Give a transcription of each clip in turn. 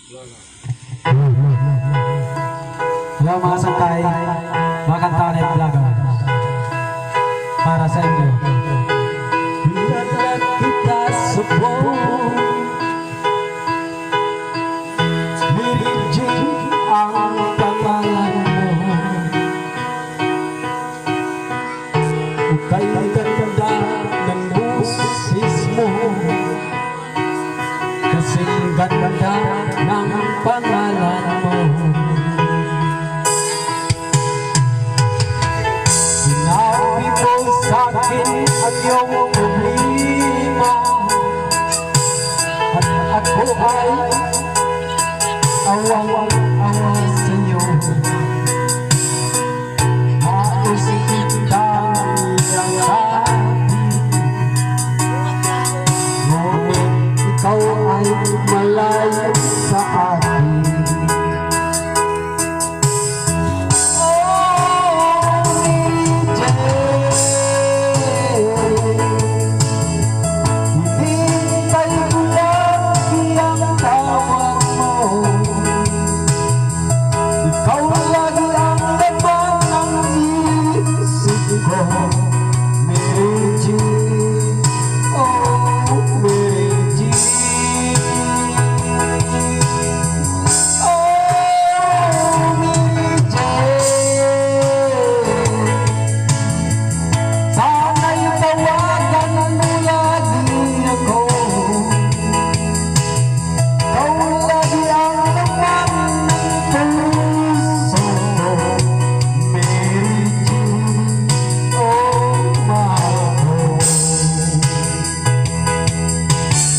Hello mga sangkay, mga kantahan at vlogger. Para sa inyo. Pinaglag kita sa buong Mirigin ang pangalan mo. Ukay ganda ng busis mo, kasing ganda ng pangalan mo. Sinabi mo sa'kin ang iyong problema, at ako ay awang-awa sa'yo. Halos kitang yakapin, ngunit ikaw ay malayo sa akin.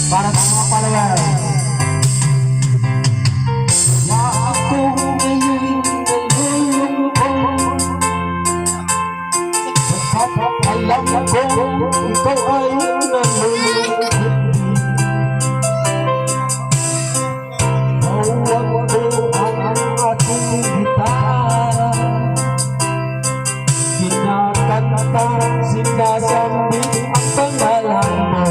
Para sa mga followers, kaya ako ngayon nalulungkot, sapagkat alam ko ikaw ay nalulungkot. Tawag ko ang ating gitara, kinakanta, sinasambit ang pangalan mo.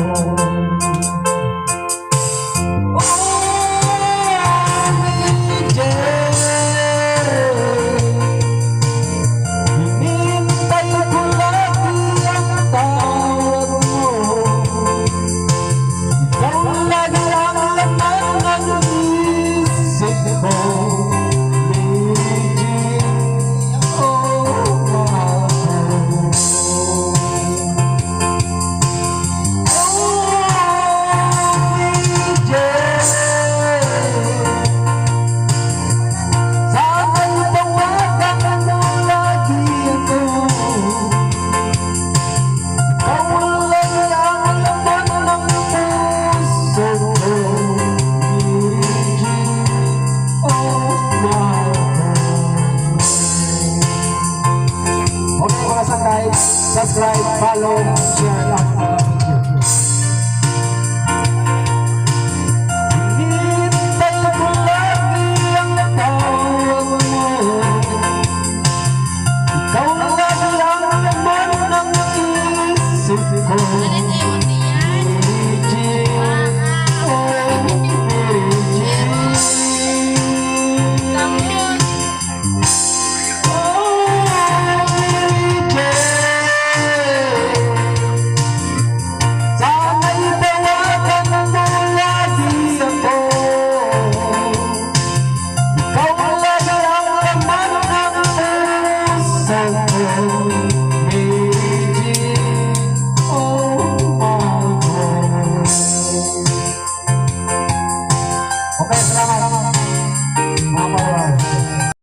Subscribe, follow,